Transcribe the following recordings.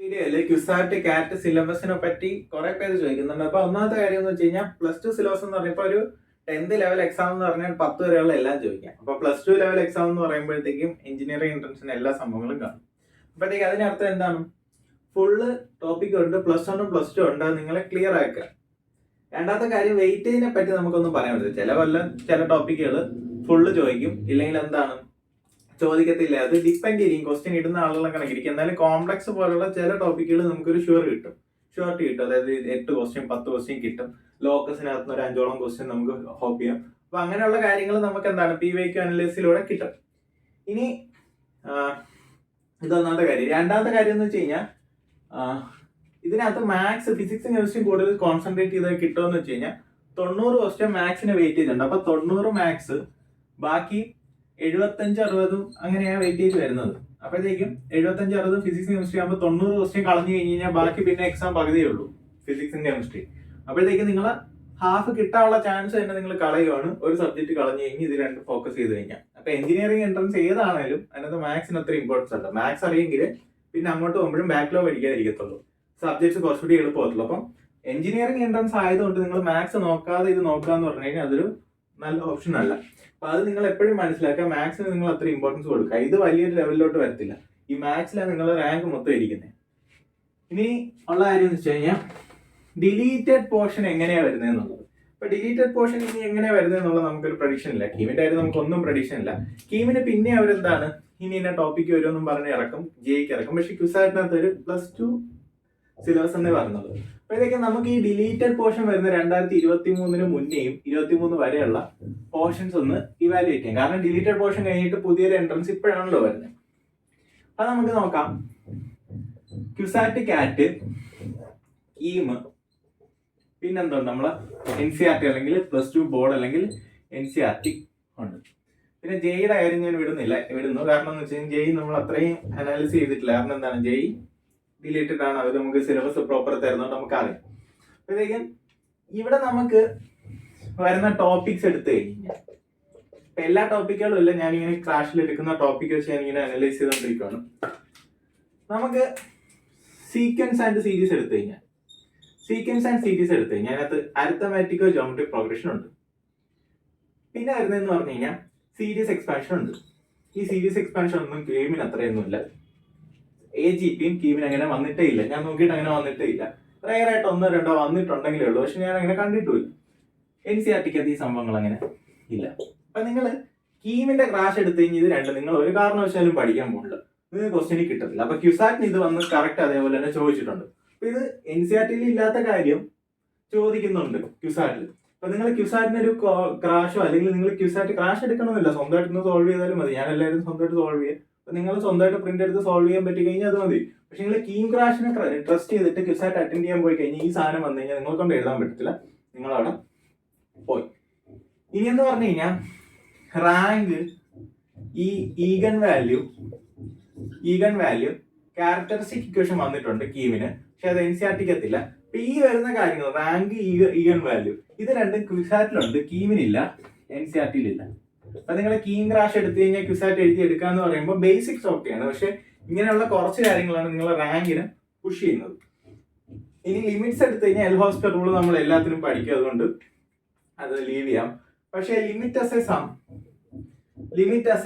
വീഡിയോയില് ക്യുസാറ്റ് കാറ്റ് സിലബസിനെ പറ്റി കുറെ പേര് ചോദിക്കുന്നുണ്ട്. അപ്പൊ ഒന്നാമത്തെ കാര്യം എന്ന് വെച്ച് കഴിഞ്ഞാൽ +2 സിലബസ് എന്ന് പറഞ്ഞപ്പോൾ ഒരു 10th ലെവൽ എക്സാം എന്ന് പറഞ്ഞാൽ 10 വരെയുള്ള എല്ലാം ചോദിക്കാം. അപ്പൊ +2 ലെവൽ എക്സാം എന്ന് പറയുമ്പോഴത്തേക്കും എഞ്ചിനീയറിംഗ് എൻട്രൻസിന് എല്ലാ സംഭവങ്ങളും കാണും. അപ്പോഴത്തേക്ക് അതിനർത്ഥം എന്താണ്? ഫുള്ള് ടോപ്പിക് ഉണ്ട്, +1 +2 ഉണ്ട്, അത് നിങ്ങളെ ക്ലിയർ ആക്കുക. രണ്ടാമത്തെ കാര്യം വെയിറ്റേജിനെ പറ്റി നമുക്കൊന്നും പറയാൻ പറ്റില്ല. ചില ടോപ്പിക്കുകൾ ഫുള്ള് ചോദിക്കും, ഇല്ലെങ്കിൽ എന്താണ് ചോദിക്കത്തില്ല. അത് ഡിപ്പെൻഡ് ചെയ്യും, ക്വസ്റ്റ്യൻ ഇടുന്ന ആളുകളെ കണക്കിരിക്കും. എന്നാലും കോംപ്ലക്സ് പോലുള്ള ചില ടോപ്പിക്കുകൾ നമുക്കൊരു ഷുവറിറ്റി കിട്ടും. അതായത് 8 ക്വസ്റ്റ്യൻ 10 ക്വസ്റ്റ്യൻ കിട്ടും. ലോക്കസിനകത്ത് ഒരു 5ഓളം ക്വസ്റ്റ്യൻ നമുക്ക് ഹോപ്പ് ചെയ്യാം. അപ്പൊ അങ്ങനെയുള്ള കാര്യങ്ങൾ നമുക്ക് എന്താണ് PYQ അനലൈസിലൂടെ കിട്ടും. ഇനി ഇതൊന്നാമത്തെ കാര്യം. രണ്ടാമത്തെ കാര്യം എന്ന് വെച്ച് കഴിഞ്ഞാൽ ഇതിനകത്ത് മാത്സ്, ഫിസിക്സും കെമിസ്ട്രിയും കൂടുതൽ കോൺസെൻട്രേറ്റ് ചെയ്ത് കിട്ടുമെന്ന് വെച്ച് കഴിഞ്ഞാൽ 90 ക്വസ്റ്റ്യൻ മാത്സിന് വെയിറ്റേജ് ഉണ്ട്. അപ്പൊ 90 മാത്സ്, ബാക്കി 75-60 അങ്ങനെയാണ് വെയിറ്റേജ് വരുന്നത്. അപ്പോഴത്തേക്കും 75-60 ഫിസിക്സ് കെമിസ്ട്രി ആകുമ്പോൾ 90 ക്വസ്റ്റ്യൻ കളഞ്ഞു കഴിഞ്ഞ് കഴിഞ്ഞാൽ ബാക്കി പിന്നെ എക്സാം പകുതിയേ ഉള്ളൂ ഫിസിക്സും കെമിസ്ട്രി. അപ്പോഴത്തേക്കും നിങ്ങൾ ഹാഫ് കിട്ടാനുള്ള ചാൻസ് തന്നെ നിങ്ങൾ കളയുവാണ്. ഒരു സബ്ജക്ട് കളഞ്ഞു കഴിഞ്ഞ് ഇത് രണ്ട് ഫോക്കസ് ചെയ്ത് കഴിഞ്ഞാൽ. അപ്പൊ എഞ്ചിനീയറിംഗ് എൻട്രൻസ് ഏതാണേലും അതിനകത്ത് മാത്സിന് അത്ര ഇമ്പോർട്ടൻസ് ഉണ്ട്. മാത്സ് അറിയെങ്കിൽ പിന്നെ അങ്ങോട്ട് പോകുമ്പോഴും ബാക്ക്ലോഗ് അടിക്കാതിരിക്കത്തുള്ളൂ, സബ്ജക്ട്സ് കുറച്ചുകൂടി എളുപ്പമാകത്തുള്ളൂ. അപ്പം എഞ്ചിനീയറിംഗ് എൻട്രൻസ് ആയതുകൊണ്ട് നിങ്ങൾ മാത്സ് നോക്കാതെ ഇത് നോക്കാന്ന് പറഞ്ഞു കഴിഞ്ഞാൽ അതൊരു നല്ല ഓപ്ഷൻ അല്ല. അപ്പൊ അത് നിങ്ങൾ എപ്പോഴും മനസ്സിലാക്കുക, മാത്സിന് നിങ്ങൾ അത്ര ഇമ്പോർട്ടൻസ് കൊടുക്കുക. ഇത് വലിയൊരു ലെവലിലോട്ട് വരത്തില്ല. ഈ മാത്സിലാണ് നിങ്ങളുടെ റാങ്ക് മൊത്തം ഇരിക്കുന്നത്. ഇനി ഉള്ള കാര്യം എന്ന് വെച്ച് കഴിഞ്ഞാൽ ഡിലീറ്റഡ് പോർഷൻ എങ്ങനെയാ വരുന്നതെന്നുള്ളത്. അപ്പൊ ഡിലീറ്റഡ് പോർഷൻ ഇനി എങ്ങനെയാ വരുന്നതെന്നുള്ളത് നമുക്കൊരു പ്രഡിക്ഷൻ ഇല്ല. കീമിന്റെ കാര്യം നമുക്കൊന്നും പ്രഡിക്ഷൻ ഇല്ല. കീമിന് പിന്നെ അവരെന്താണ് ഇന്ന ടോപ്പിക്ക് വരുമെന്നും പറഞ്ഞ് ഇറക്കും, ജെയ്ക്ക് ഇറക്കും. പക്ഷെ ക്യുസാറ്റിനകത്ത് ഒരു +2 സിലബസ് എന്നേ പറഞ്ഞത്. അപ്പോഴത്തേക്കും നമുക്ക് ഈ ഡിലീറ്റഡ് പോർഷൻ വരുന്ന 2023 മുന്നേയും 23 വരെയുള്ള പോർഷൻസ് ഒന്ന് ഇവാലുവേറ്റ് ചെയ്യാം. കാരണം ഡിലീറ്റഡ് പോർഷൻ കഴിഞ്ഞിട്ട് പുതിയൊരു എൻട്രൻസ് ഇപ്പോഴാണല്ലോ വരുന്നത്. അത് നമുക്ക് നോക്കാം. ക്യുസാറ്റ് കാറ്റ്, കീം, പിന്നെന്തുണ്ട് നമ്മളെ NCERT അല്ലെങ്കിൽ +2 ബോർഡ് അല്ലെങ്കിൽ NCERT ഉണ്ട്. പിന്നെ ജെയുടെ കാര്യം ഞാൻ വിടുന്നു. കാരണം എന്ന് വെച്ച് കഴിഞ്ഞാൽ ജെയ് നമ്മൾ അത്രയും അനാലിസ് ചെയ്തിട്ടില്ല. കാരണം എന്താണ്, ജെയ് ഡിലീറ്റഡ് ആണ്. അവർ നമുക്ക് സിലബസ് പ്രോപ്പർ തരുന്നതുകൊണ്ട് നമുക്കറിയാം. അപ്പോഴത്തേക്കും ഇവിടെ നമുക്ക് വരുന്ന ടോപ്പിക്സ് എടുത്തു കഴിഞ്ഞാൽ ഇപ്പൊ എല്ലാ ടോപ്പിക്കുകളും ഇല്ല, ഞാനിങ്ങനെ ക്ലാഷിൽ എടുക്കുന്ന ടോപ്പിക് വെച്ച് ഞാനിങ്ങനെ അനലൈസ് ചെയ്തുകൊണ്ടിരിക്കുകയാണ്. നമുക്ക് സീക്വൻസ് ആൻഡ് സീരീസ് എടുത്തു കഴിഞ്ഞാൽ അതിനകത്ത് അരിത്തമാറ്റിക്കോ ജോമെട്രിക് പ്രോഗ്രഷൻ ഉണ്ട്. പിന്നെ വരുന്നതെന്ന് പറഞ്ഞു കഴിഞ്ഞാൽ സീരീസ് എക്സ്പാൻഷൻ ഉണ്ട്. ഈ സീരീസ് എക്സ്പാൻഷൻ ഒന്നും കീമിന് അത്രയൊന്നുമില്ല. AGPയും കീമിന് അങ്ങനെ വന്നിട്ടേ ഇല്ല. ഞാൻ നോക്കിയിട്ട് അങ്ങനെ വന്നിട്ടേ ഇല്ല. റയറായിട്ട് 1-2 വന്നിട്ടുണ്ടെങ്കിലേ ഉള്ളൂ. പക്ഷെ ഞാൻ അങ്ങനെ കണ്ടിട്ടില്ല. NCERTക്കകത്ത് ഈ സംഭവങ്ങൾ അങ്ങനെ ഇല്ല. അപ്പൊ നിങ്ങൾ കീമിന്റെ ക്രാഷ് എടുത്തു കഴിഞ്ഞാൽ ഇത് രണ്ടും നിങ്ങൾ ഒരു കാരണവശാലും പഠിക്കാൻ പോകില്ല, നിങ്ങൾക്ക് ക്വസ്റ്റ്യൻ കിട്ടത്തില്ല. അപ്പൊ ക്യുസാറ്റിന് ഇത് വന്ന് കറക്റ്റ് അതേപോലെ തന്നെ ചോദിച്ചിട്ടുണ്ട്. അപ്പൊ ഇത് NCERTയിൽ ഇല്ലാത്ത കാര്യം ചോദിക്കുന്നുണ്ട് ക്യുസാറ്റിൽ. അപ്പൊ നിങ്ങൾ ക്യുസാറ്റിന് ഒരു ക്രാഷോ അല്ലെങ്കിൽ നിങ്ങൾ ക്യുസാറ്റ് ക്രാഷ് എടുക്കണമെന്നില്ല, സ്വന്തമായിട്ട് സോൾവ് ചെയ്താലും മതി. ഞാൻ എല്ലാവരും സ്വന്തമായിട്ട് സോൾവ് ചെയ്യാം. അപ്പൊ നിങ്ങൾ സ്വന്തമായിട്ട് പ്രിന്റ് എടുത്ത് സോൾവ് ചെയ്യാൻ പറ്റി കഴിഞ്ഞാൽ അത് മതി. പക്ഷെ നിങ്ങൾ കീം ക്രാഷിനെ ട്രസ്റ്റ് ചെയ്തിട്ട് ക്യുസാറ്റ് അറ്റൻഡ് ചെയ്യാൻ പോയി കഴിഞ്ഞാൽ ഈ സാധനം വന്നു കഴിഞ്ഞാൽ നിങ്ങളെ കൊണ്ട് എഴുതാൻ പറ്റത്തില്ല, നിങ്ങളവിടെ പോയി. ഇനി എന്ന് പറഞ്ഞു കഴിഞ്ഞാൽ റാങ്ക്, ഈ ഈഗൻ വാല്യൂ ക്യാരക്ടറിസ്റ്റിക് ഇക്വേഷൻ വന്നിട്ടുണ്ട് കീമിന്, പക്ഷെ അത് NCERTക്ക് എത്തില്ല. അപ്പൊ ഈ വരുന്ന കാര്യങ്ങൾ റാങ്ക്, ഈഗൻ വാല്യൂ, ഇത് രണ്ടും ക്യുസാറ്റിലുണ്ട്, കീമിനില്ല, NCERTയിലില്ല. അപ്പൊ നിങ്ങൾ കീം ക്രാഷ് എടുത്തു കഴിഞ്ഞാൽ ക്യുസാറ്റ് എഴുതി എടുക്കാന്ന് പറയുമ്പോൾ ബേസിക്സ് ഓക്കെയാണ്. പക്ഷെ ഇങ്ങനെയുള്ള കുറച്ച് കാര്യങ്ങളാണ് നിങ്ങളെ റാങ്കിന് പുഷ് ചെയ്യുന്നത്. ഇനി ലിമിറ്റ്സ് എടുത്തു കഴിഞ്ഞാൽ എൽഹോസ്റ്റർ റൂൾ നമ്മൾ എല്ലാത്തിനും പഠിക്കും, അതുകൊണ്ട് അത് ലീവ് ചെയ്യാം. പക്ഷെ ലിമിറ്റ് അസ്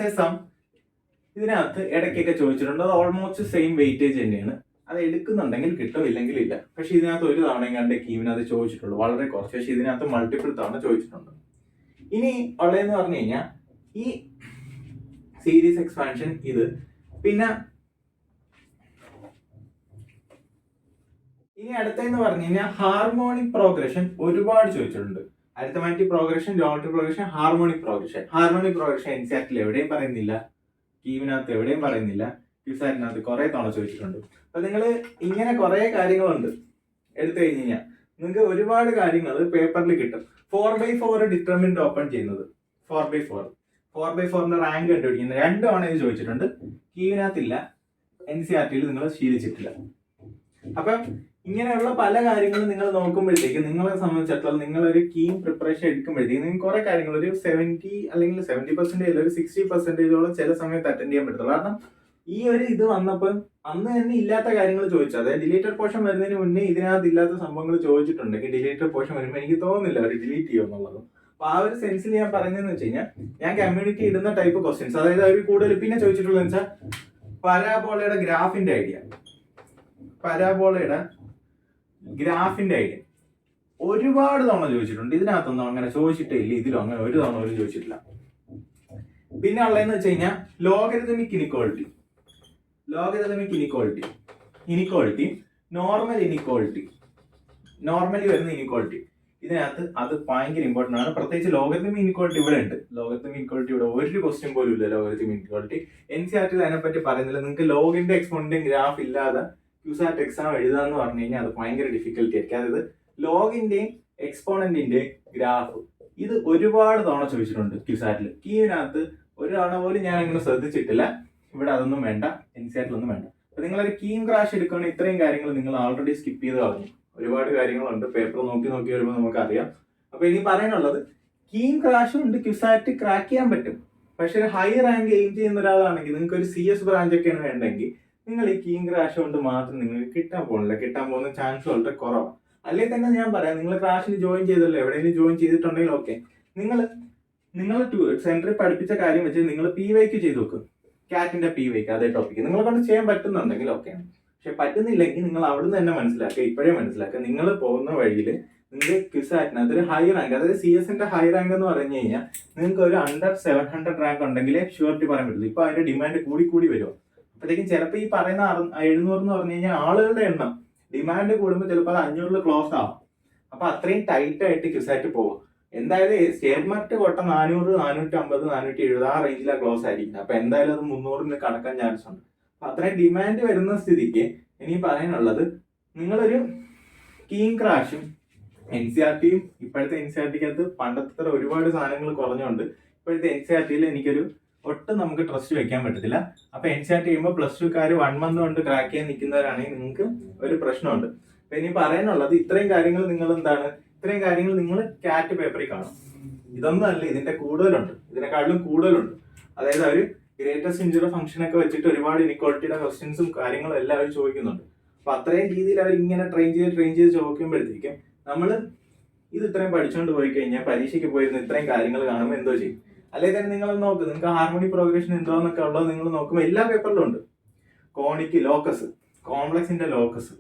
എ സം ഇതിനകത്ത് ഇടയ്ക്കൊക്കെ ചോദിച്ചിട്ടുണ്ട്. അത് ഓൾമോസ്റ്റ് സെയിം വെയിറ്റേജ് തന്നെയാണ്. അത് എടുക്കുന്നുണ്ടെങ്കിൽ കിട്ടും, ഇല്ലെങ്കിൽ ഇല്ല. പക്ഷെ ഇതിനകത്ത് ഒരു തവണ കണ്ട് കീമിനകത്ത് ചോദിച്ചിട്ടുള്ളൂ, വളരെ കുറച്ച്. പക്ഷെ ഇതിനകത്ത് മൾട്ടിപ്പിൾ തവണ ചോദിച്ചിട്ടുണ്ട്. ഇനി ഉള്ളതെന്ന് പറഞ്ഞു കഴിഞ്ഞാൽ ഈ സീരീസ് എക്സ്പാൻഷൻ, ഇത് പിന്നെ ഇനി അടുത്തെന്ന് പറഞ്ഞു കഴിഞ്ഞാൽ ഹാർമോണിക് പ്രോഗ്രഷൻ ഒരുപാട് ചോദിച്ചിട്ടുണ്ട്. Arithmetic progression, geometric progression, harmonic progression NCERTയിൽ എവിടെയും പറയുന്നില്ല, കീമിനകത്ത് എവിടെയും പറയുന്നില്ല, ക്യുസാറ്റിനകത്ത് കുറെ തവണ ചോദിച്ചിട്ടുണ്ട്. അപ്പൊ നിങ്ങൾ ഇങ്ങനെ കുറെ കാര്യങ്ങളുണ്ട് എടുത്തു കഴിഞ്ഞ് കഴിഞ്ഞാൽ നിങ്ങൾക്ക് ഒരുപാട് കാര്യങ്ങൾ പേപ്പറിൽ കിട്ടും. 4x4 ഡിറ്റർമിൻഡ് ഓപ്പൺ ചെയ്യുന്നത്, 4x4ന്റെ റാങ്ക് കണ്ടുപിടിക്കുന്നത് 2 തവണ ഇത് ചോദിച്ചിട്ടുണ്ട്. കീമിനകത്തില്ല, NCERTയിൽ നിങ്ങൾ ശീലിച്ചിട്ടില്ല. അപ്പം ഇങ്ങനെയുള്ള പല കാര്യങ്ങളും നിങ്ങൾ നോക്കുമ്പോഴത്തേക്ക് നിങ്ങളെ സംബന്ധിച്ചിടത്തോളം നിങ്ങളൊരു കീം പ്രിപ്പറേഷൻ എടുക്കുമ്പോഴത്തേക്ക് നിങ്ങൾക്ക് കുറെ കാര്യങ്ങൾ ഒരു 70 അല്ലെങ്കിൽ 70% ഒരു 60% ചില സമയത്ത് അറ്റൻഡ് ചെയ്യാൻ പറ്റത്തുള്ളൂ. കാരണം ഈ ഒരു ഇത് വന്നപ്പോൾ അന്ന് തന്നെ ഇല്ലാത്ത കാര്യങ്ങൾ ചോദിച്ചു. അതായത് ഡിലീറ്റഡ് പോർഷൻ വരുന്നതിന് മുന്നേ ഇതിനകത്ത് ഇല്ലാത്ത സംഭവങ്ങൾ ചോദിച്ചിട്ടുണ്ടെങ്കിൽ ഡിലീറ്റഡ് പോർഷൻ വരുമ്പോൾ എനിക്ക് തോന്നുന്നില്ല അവർ ഡിലീറ്റ് ചെയ്യുമെന്നുള്ളത്. അപ്പൊ ആ ഒരു സെൻസിൽ ഞാൻ പറഞ്ഞതെന്ന് വെച്ച് കഴിഞ്ഞാൽ ഞാൻ കമ്മ്യൂണിറ്റി ഇടുന്ന ടൈപ്പ് ക്വസ്റ്റ്യൻസ്, അതായത് അവർ കൂടുതൽ പിന്നെ ചോദിച്ചിട്ടുള്ളത് വെച്ചാൽ പരാബോളയുടെ ഗ്രാഫിന്റെ ഐഡിയ. പരാബോളയുടെ ഗ്രാഫിന്റെ ഐഡിയ ഒരുപാട് തവണ ചോദിച്ചിട്ടുണ്ട്. ഇതിനകത്തൊന്നും അങ്ങനെ ചോദിച്ചിട്ടില്ല, ഇതിലും അങ്ങനെ ഒരു തവണ പോലും ചോദിച്ചിട്ടില്ല. പിന്നെ ഉള്ളതെന്ന് വെച്ച് കഴിഞ്ഞാൽ logarithmic inequality, inequality, normal inequality, normally വരുന്ന ഇനിക്വാളിറ്റി. ഇതിനകത്ത് അത് ഭയങ്കര ഇമ്പോർട്ടൻ്റ് ആണ്. പ്രത്യേകിച്ച് ലോഗരിതമിക് ഇനിക്വാളിറ്റി ഇവിടെ ഉണ്ട്. ലോഗരിതമിക് ഇനിക്വാളിറ്റി ഇവിടെ ഒരു ക്വസ്റ്റ്യൻ പോലും ഇല്ല. ലോഗരിതമിക് ഇനിക്വാളിറ്റി NCERT അതിനെപ്പറ്റി പറയുന്നില്ല. നിങ്ങൾക്ക് ലോഗിന്റെ എക്സ്പോണന്റും ഗ്രാഫ് ഇല്ലാതെ QSAT എക്സാം എഴുതാന്ന് പറഞ്ഞു കഴിഞ്ഞാൽ അത് ഭയങ്കര ഡിഫിക്കൽട്ടി ആയിരിക്കും. അതായത് ലോഗിന്റെയും എക്സ്പോണന്റിന്റെ ഗ്രാഫ് ഇത് ഒരുപാട് തവണ ചോദിച്ചിട്ടുണ്ട് QSAT-ൽ. കീവിനകത്ത് ഒരു തവണ പോലും ഞാൻ അങ്ങനെ ശ്രദ്ധിച്ചിട്ടില്ല. ഇവിടെ അതൊന്നും വേണ്ട, NCERT-ലൊന്നും വേണ്ട. അപ്പൊ നിങ്ങളൊരു കീം ക്രാഷ് എടുക്കുകയാണെങ്കിൽ ഇത്രയും കാര്യങ്ങൾ നിങ്ങൾ ഓൾറെഡി സ്കിപ്പ് ചെയ്ത് കളഞ്ഞു. ഒരുപാട് കാര്യങ്ങളുണ്ട്, പേപ്പർ നോക്കി വരുമ്പോൾ നമുക്കറിയാം. അപ്പൊ ഇനി പറയാനുള്ളത്, കീം ക്രാഷും ഉണ്ട്, QSAT ക്രാക്ക് ചെയ്യാൻ പറ്റും. പക്ഷെ ഒരു ഹൈ റാങ്ക് എയിം ചെയ്യുന്ന ഒരാളാണെങ്കിൽ നിങ്ങൾക്ക് ഒരു CS ബ്രാഞ്ച് ഒക്കെയാണ് വേണ്ടെങ്കിൽ നിങ്ങൾ ഈ കീം ക്രാഷ് കൊണ്ട് മാത്രം നിങ്ങൾക്ക് കിട്ടാൻ പോകുന്ന ചാൻസ് വളരെ കുറവാണ്. അല്ലെങ്കിൽ തന്നെ ഞാൻ പറയാം, നിങ്ങൾ ക്രാഷിന് ജോയിൻ ചെയ്തല്ലോ, എവിടെയെങ്കിലും ജോയിൻ ചെയ്തിട്ടുണ്ടെങ്കിൽ ഓക്കെ, നിങ്ങൾ സെന്ററിൽ പഠിപ്പിച്ച കാര്യം വെച്ച് നിങ്ങൾ PYQ ചെയ്ത് നോക്കും. കാറ്റിന്റെ PYQ അതേ ടോപ്പിക്ക് നിങ്ങളെ കൊണ്ട് ചെയ്യാൻ പറ്റുന്നുണ്ടെങ്കിൽ ഓക്കെയാണ്. പക്ഷെ പറ്റുന്നില്ലെങ്കിൽ നിങ്ങൾ അവിടുന്ന് തന്നെ മനസ്സിലാക്കുക, ഇപ്പോഴേ മനസ്സിലാക്കുക, നിങ്ങൾ പോകുന്ന വഴിയിൽ നിങ്ങൾക്ക് QSAT-നകത്ത് ഒരു ഹൈ റാങ്ക്, അതായത് CS-ന്റെ ഹൈ റാങ്ക് എന്ന് പറഞ്ഞു കഴിഞ്ഞാൽ നിങ്ങൾക്ക് ഒരു അണ്ടർ 700 റാങ്ക് ഉണ്ടെങ്കിലേ ഷുവർട്ടി പറയാൻ പറ്റുള്ളൂ. ഇപ്പൊ അതിന്റെ ഡിമാൻഡ് കൂടി വരുമോ. അപ്പോഴത്തേക്കും ചിലപ്പോൾ ഈ പറയുന്ന 700 എന്ന് പറഞ്ഞു കഴിഞ്ഞാൽ ആളുകളുടെ എണ്ണം ഡിമാൻഡ് കൂടുമ്പോൾ ചിലപ്പോൾ അത് 500 ക്ലോസ് ആവും. അപ്പൊ അത്രയും ടൈറ്റ് ആയിട്ട് QSAT പോകും. എന്തായാലും സ്റ്റേറ്റ് മാർക്ക് കൊട്ട 400, 450, 470 ആ റേഞ്ചിലാണ് ക്ലോസ് ആയിരിക്കുന്നത്. അപ്പൊ എന്തായാലും അത് 300-ന് കടക്കാൻ ചാൻസ് ഉണ്ട്. അപ്പൊ അത്രയും ഡിമാൻഡ് വരുന്ന സ്ഥിതിക്ക് എനിക്ക് പറയാനുള്ളത്, നിങ്ങളൊരു കീം ക്രാഷും NCERT-യും ഇപ്പോഴത്തെ NCERT-ക്കകത്ത് പണ്ടത്തെ ഒരുപാട് സാധനങ്ങൾ കുറഞ്ഞുകൊണ്ട് ഇപ്പോഴത്തെ NCERT-യിൽ എനിക്കൊരു ഒട്ടും നമുക്ക് ട്രസ്റ്റ് വെക്കാൻ പറ്റത്തില്ല. അപ്പൊ NCERT ചെയ്യുമ്പോൾ +2-കാർ 1 മന്ത് കൊണ്ട് ക്രാക്ക് ചെയ്യാൻ നിൽക്കുന്നവരാണെങ്കിൽ നിങ്ങൾക്ക് ഒരു പ്രശ്നമുണ്ട്. അപ്പൊ ഇനി പറയാനുള്ളത്, ഇത്രയും കാര്യങ്ങൾ നിങ്ങൾ കാറ്റ് പേപ്പറിൽ കാണും. ഇതൊന്നും അല്ല, ഇതിന്റെ കൂടുതലുണ്ട്, ഇതിനെക്കാളും കൂടുതലുണ്ട്. അതായത് അവർ ഗ്രേറ്റസ്റ്റ് ഇൻജുറി ഫംഗ്ഷൻ ഒക്കെ വെച്ചിട്ട് ഒരുപാട് ഇനിക്വാളിറ്റിയുടെ ക്വസ്റ്റ്യൻസും കാര്യങ്ങളും എല്ലാവരും ചോദിക്കുന്നുണ്ട്. അപ്പൊ അത്രയും രീതിയിൽ അവർ ഇങ്ങനെ ട്രെയിൻ ചെയ്ത് ചോദിക്കുമ്പോഴത്തേക്കും നമ്മൾ ഇത് ഇത്രയും പഠിച്ചുകൊണ്ട് പോയി കഴിഞ്ഞാൽ പരീക്ഷയ്ക്ക് പോയിരുന്ന ഇത്രയും കാര്യങ്ങൾ കാണുമ്പോൾ എന്തോ ചെയ്യും. അല്ലെങ്കിൽ തന്നെ നിങ്ങൾ നോക്ക്, നിങ്ങൾക്ക് ഹാർമോണി പ്രോഗ്രഷൻ എന്തോന്നൊക്കെ ഉള്ളത് നിങ്ങൾ നോക്കുമ്പോൾ എല്ലാ പേപ്പറിലും ഉണ്ട്. കോണിക്ക് ലോക്കസ്, കോംപ്ലക്സിന്റെ ലോക്കസ്,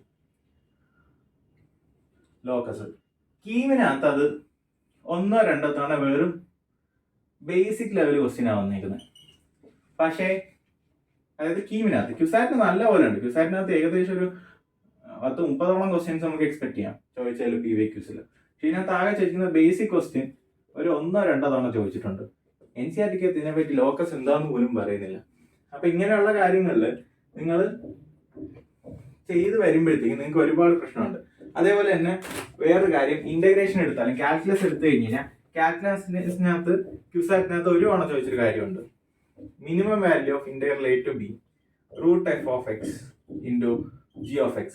കീമിനകത്ത് അത് 1-2 തവണ വെറും ബേസിക് ലെവൽ ക്വസ്റ്റ്യനാണ് വന്നിരിക്കുന്നത്. പക്ഷേ അതായത് കീമിനകത്ത് QSAT നല്ല പോലെ ഉണ്ട്. QSAT-നകത്ത് ഏകദേശം ഒരു 10-30 ക്വസ്റ്റ്യൻസ് നമുക്ക് എക്സ്പെക്ട് ചെയ്യാം ചോദിച്ചാൽ PYQs-ൽ. പക്ഷെ ഇതിനകത്ത് ആകെ ചോദിക്കുന്ന ബേസിക് ക്വസ്റ്റ്യൻ ഒരു 1-2 തവണ ചോദിച്ചിട്ടുണ്ട്. NCERT-ക്കകത്ത് ഇതിനെപ്പറ്റി ലോക്കസ് എന്താന്ന് പോലും പറയുന്നില്ല. അപ്പൊ ഇങ്ങനെയുള്ള കാര്യങ്ങളിൽ നിങ്ങൾ ചെയ്ത് വരുമ്പോഴത്തേക്കും നിങ്ങൾക്ക് ഒരുപാട് പ്രശ്നമുണ്ട്. അതേപോലെ തന്നെ വേറൊരു കാര്യം, ഇന്റഗ്രേഷൻ എടുത്താലും കാൽക്കുലസ് എടുത്തു കഴിഞ്ഞാൽ കാൽക്കുലസിനകത്ത് QSAT-നകത്ത് ഒരു തവണ ചോദിച്ചൊരു കാര്യമുണ്ട്. Minimum value of integral A to B √f(x) × g(x).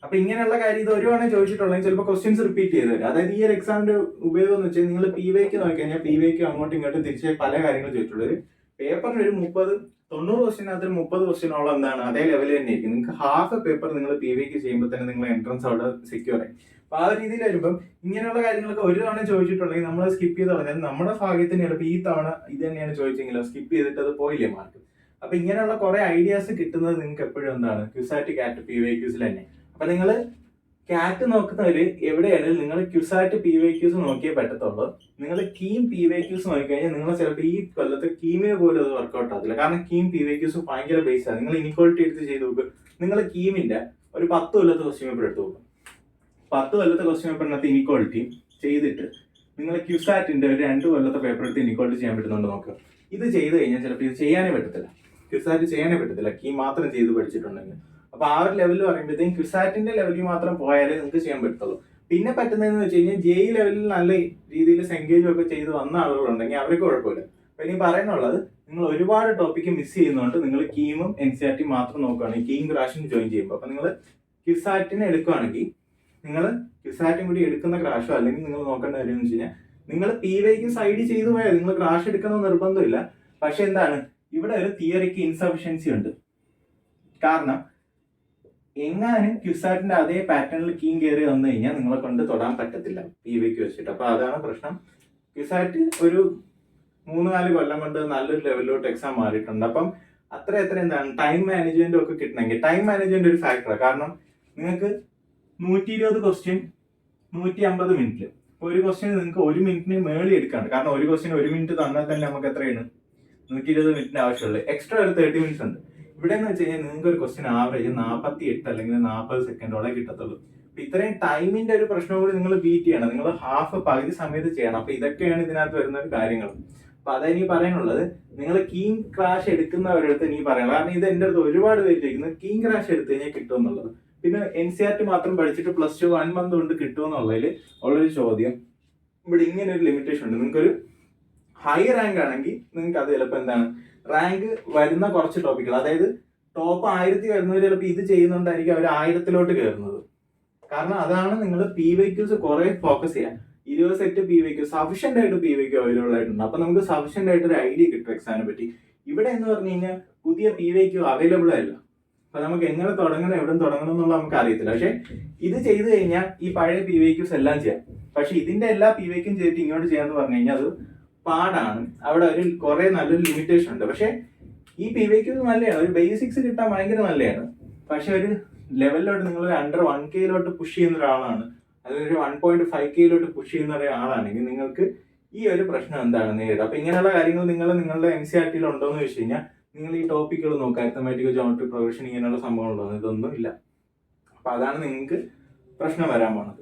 അപ്പൊ ഇങ്ങനെയുള്ള കാര്യം ഇത് ഒരു തവണ ചോദിച്ചിട്ടുണ്ടെങ്കിൽ ചിലപ്പോൾ ക്വസ്റ്റ്യൻസ് റിപ്പീറ്റ് ചെയ്ത് വരും. അതായത് ഈ ഒരു എക്സാമിന്റെ ഉപയോഗം എന്ന് വെച്ചാൽ നിങ്ങൾ PYQ നോക്കി കഴിഞ്ഞാൽ PYQ അങ്ങോട്ടും ഇങ്ങോട്ടും തിരിച്ച് പല കാര്യങ്ങൾ ചോദിച്ചിട്ടുള്ളത്. പേപ്പറിന് ഒരു 90 ക്വസ്റ്റ്യനകത്ത് 30 ക്വസ്റ്റ്യനോളം എന്താണ് അതേ ലെവലിൽ തന്നെ ആയിരിക്കും. നിങ്ങൾക്ക് ഹാഫ് പേപ്പർ നിങ്ങൾ PYQ ചെയ്യുമ്പോൾ തന്നെ നിങ്ങൾ എൻട്രൻസ് അവിടെ സെക്യൂർ ആയി. അപ്പൊ ആ രീതിയിൽ വരുമ്പോൾ ഇങ്ങനെയുള്ള കാര്യങ്ങളൊക്കെ ഒരു തവണ ചോദിച്ചിട്ടുണ്ടെങ്കിൽ നമ്മൾ സ്കിപ്പ് ചെയ്ത് പറഞ്ഞാൽ നമ്മുടെ ഭാഗ്യത്തിന് ചിലപ്പോൾ ഈ തവണ ഇത് തന്നെയാണ് ചോദിച്ചെങ്കിലോ സ്കിപ്പ് ചെയ്തിട്ട് അത് പോയില്ലേ മാർക്ക്. അപ്പൊ ഇങ്ങനെയുള്ള കുറെ ഐഡിയാസ് കിട്ടുന്നത് നിങ്ങൾക്ക് എപ്പോഴും എന്താണ് QSAT, CAT, PYQs-ൽ തന്നെ. അപ്പൊ നിങ്ങൾ കാറ്റ് നോക്കുന്നവര് എവിടെയാണെങ്കിലും നിങ്ങൾ QSAT, PYQs നോക്കിയേ പറ്റത്തുള്ളൂ. നിങ്ങൾ കീം PYQs നോക്കിക്കഴിഞ്ഞാൽ നിങ്ങൾ ചിലപ്പോൾ ഈ കൊല്ലത്തെ കീമിന് പോലും അത് വർക്ക്ഔട്ട് ആകത്തില്ല. കാരണം കീം PYQs ഭയങ്കര ബേസ് ആണ്. നിങ്ങൾ ഇനിക്വാളിറ്റി എടുത്ത് ചെയ്ത് നോക്കുക. നിങ്ങൾ കീമിന്റെ ഒരു 10 കൊല്ലത്തെ ക്വസ്റ്റ്യൻ പേപ്പർ എടുത്ത് നോക്കും. 10 കൊല്ലത്തെ ക്വസ്റ്റ്യൻ പേപ്പറിനകത്ത് ഇനിക്വാളിറ്റി ചെയ്തിട്ട് നിങ്ങൾ QSAT-ന്റെ ഒരു 2 കൊല്ലത്തെ പേപ്പർ എടുത്ത് ഇനിക്വാളിറ്റി ചെയ്യാൻ പറ്റുന്നുണ്ട് നോക്കുക. ഇത് ചെയ്ത് കഴിഞ്ഞാൽ ചിലപ്പോൾ ഇത് ചെയ്യാനേ പറ്റത്തില്ല. QSAT ചെയ്യാനേ പറ്റത്തില്ല കീം മാത്രം ചെയ്ത് പഠിച്ചിട്ടുണ്ടെങ്കിൽ. അപ്പൊ ആ ഒരു ലെവലിൽ പറയുമ്പോഴത്തേക്കും QSAT-ന്റെ ലെവലിൽ മാത്രം പോയാലേ നിങ്ങൾക്ക് ചെയ്യാൻ പറ്റുള്ളൂ. പിന്നെ പറ്റുന്നതെന്ന് വെച്ച് കഴിഞ്ഞാൽ JEE ലെവലിൽ നല്ല രീതിയിൽ എൻഗേജ് ഒക്കെ ചെയ്ത് വന്ന ആളുകളുണ്ടെങ്കിൽ അവർക്ക് കുഴപ്പമില്ല. അപ്പൊ ഇനി പറയാനുള്ളത്, നിങ്ങൾ ഒരുപാട് ടോപ്പിക്ക് മിസ് ചെയ്യുന്നതുകൊണ്ട് നിങ്ങൾ കീമും NCERT മാത്രം നോക്കുകയാണെങ്കിൽ കീം ക്രാഷിന് ജോയിൻ ചെയ്യുമ്പോൾ അപ്പൊ നിങ്ങൾ QSAT-നെ എടുക്കുകയാണെങ്കിൽ നിങ്ങൾ QSAT-ഉം കൂടി എടുക്കുന്ന ക്രാഷോ അല്ലെങ്കിൽ നിങ്ങൾ നോക്കേണ്ട കാര്യം എന്ന് വെച്ച് കഴിഞ്ഞാൽ നിങ്ങൾ PYQ സൈഡ് ചെയ്തു പോയാൽ നിങ്ങൾ ക്രാഷ് എടുക്കുന്ന നിർബന്ധമില്ല. പക്ഷെ എന്താണ്, ഇവിടെ ഒരു തിയറിക്ക് ഇൻസഫിഷ്യൻസി ഉണ്ട്. കാരണം എങ്ങാനും ക്യുസാറ്റിന്റെ അതേ പാറ്റേണിൽ കീം കയറി വന്നു കഴിഞ്ഞാൽ നിങ്ങളെ കൊണ്ട് തൊടാൻ പറ്റത്തില്ല PYQ വെച്ചിട്ട്. അപ്പൊ അതാണ് പ്രശ്നം. ക്യുസാറ്റ് ഒരു 3-4 കൊല്ലം കൊണ്ട് നല്ലൊരു ലെവലിലോട്ട് എക്സാം മാറിയിട്ടുണ്ട്. അപ്പം അത്ര എന്താണ് ടൈം മാനേജ്മെന്റ് ഒക്കെ കിട്ടണമെങ്കിൽ ടൈം മാനേജ്മെന്റ് ഒരു ഫാക്ടറാണ്. കാരണം നിങ്ങൾക്ക് 120 ക്വസ്റ്റ്യൻ 150 മിനിറ്റിൽ ഒരു ക്വസ്റ്റ്യൻ നിങ്ങൾക്ക് 1 മിനിറ്റിന് മേളിൽ എടുക്കാണ്ട്. കാരണം ഒരു ക്വസ്റ്റ്യൻ 1 മിനിറ്റ് തന്നാൽ തന്നെ നമുക്ക് എത്രയാണ് 120 മിനിറ്റിന് ആവശ്യമുള്ളത്. എക്സ്ട്രാ ഒരു 30 മിനിറ്റ്സ് ഉണ്ട്. ഇവിടെ എന്ന് വെച്ച് കഴിഞ്ഞാൽ നിങ്ങൾക്ക് ഒരു ക്വസ്റ്റ്യൻ ആവറേജ് 48 അല്ലെങ്കിൽ 40 സെക്കൻഡോളം കിട്ടത്തുള്ളൂ. അപ്പൊ ഇത്രയും ടൈമിന്റെ ഒരു പ്രശ്നം കൂടി നിങ്ങൾ ബീറ്റ് ചെയ്യണം. നിങ്ങൾ പകുതി സമയത്ത് ചെയ്യണം. അപ്പൊ ഇതൊക്കെയാണ് ഇതിനകത്ത് വരുന്ന ഒരു കാര്യങ്ങൾ. അപ്പൊ അതെനിക്ക് പറയാനുള്ളത്, നിങ്ങൾ കീം ക്രാഷ് എടുക്കുന്നവരടുത്ത് എനിക്ക് പറയാനുള്ളത്. കാരണം ഇത് എന്റെ അടുത്ത് ഒരുപാട് പേര് ചോദിക്കുന്നത് കീം ക്രാഷ് എടുത്തു കഴിഞ്ഞാൽ കിട്ടും എന്നുള്ളത്. പിന്നെ NCERT മാത്രം പഠിച്ചിട്ട് +2 1 മന്ത് കൊണ്ട് കിട്ടുമെന്നുള്ളതിൽ ഉള്ളൊരു ചോദ്യം. ഇവിടെ ഇങ്ങനെ ഒരു ലിമിറ്റേഷൻ ഉണ്ട്. നിങ്ങൾക്കൊരു ഹൈ റാങ്ക് ആണെങ്കിൽ നിങ്ങൾക്ക് അത് ചിലപ്പോൾ എന്താണ് റാങ്ക് വരുന്ന കുറച്ച് ടോപ്പിക്കുകൾ, അതായത് ടോപ്പ് 1000 വരുന്നവർ ചിലപ്പോൾ ഇത് ചെയ്യുന്നുണ്ടായിരിക്കും അവർ 1000-ലോട്ട് കയറുന്നത്. കാരണം അതാണ് നിങ്ങൾ PYQs കുറെ ഫോക്കസ് ചെയ്യാൻ. 20 സെറ്റ് PYQ സഫിഷ്യന്റ് ആയിട്ട് PYQ അവൈലബിൾ ആയിട്ടുണ്ട്. അപ്പൊ നമുക്ക് സഫിഷ്യന്റ് ആയിട്ട് ഒരു ഐഡിയ കിട്ടും എക്സാമിനെ പറ്റി. ഇവിടെ എന്ന് പറഞ്ഞു കഴിഞ്ഞാൽ പുതിയ PYQ അവൈലബിൾ അല്ല. അപ്പൊ നമുക്ക് എങ്ങനെ തുടങ്ങണം എവിടെ തുടങ്ങണം എന്നുള്ള നമുക്ക് അറിയത്തില്ല. പക്ഷെ ഇത് ചെയ്തു കഴിഞ്ഞാൽ ഈ പഴയ PYQs എല്ലാം ചെയ്യാം. പക്ഷെ ഇതിന്റെ എല്ലാ PYQs ചെയ്തിട്ട് ഇങ്ങോട്ട് ചെയ്യാന്ന് പറഞ്ഞു കഴിഞ്ഞാൽ അത് പാടാണ്. അവിടെ ഒരു കുറെ നല്ലൊരു ലിമിറ്റേഷൻ ഉണ്ട്. പക്ഷെ ഈ PYQs നല്ലതാണ്, ഒരു ബേസിക്സ് കിട്ടാൻ ഭയങ്കര നല്ലതാണ്. പക്ഷെ ഒരു ലെവലിലോട്ട് നിങ്ങൾ അണ്ടർ 1K പുഷ് ചെയ്യുന്ന ഒരാളാണ്, അതൊരു 1.5K പുഷ് ചെയ്യുന്ന ഒരാളാണെങ്കിൽ നിങ്ങൾക്ക് ഈ ഒരു പ്രശ്നം എന്താണ് നേരിടുക. അപ്പൊ ഇങ്ങനെയുള്ള കാര്യങ്ങൾ നിങ്ങളുടെ NCERT ഉണ്ടോ എന്ന് ചോദിച്ചു കഴിഞ്ഞാൽ നിങ്ങൾ ഈ ടോപ്പിക്കുകൾ നോക്കുക, അരിത്തമാറ്റിക്, ജോമെട്രിക് പ്രോഗ്രഷൻ, ഇങ്ങനെയുള്ള സംഭവങ്ങളുണ്ടോ? ഇതൊന്നും ഇല്ല. അപ്പൊ അതാണ് നിങ്ങൾക്ക് പ്രശ്നം വരാൻ പോണത്.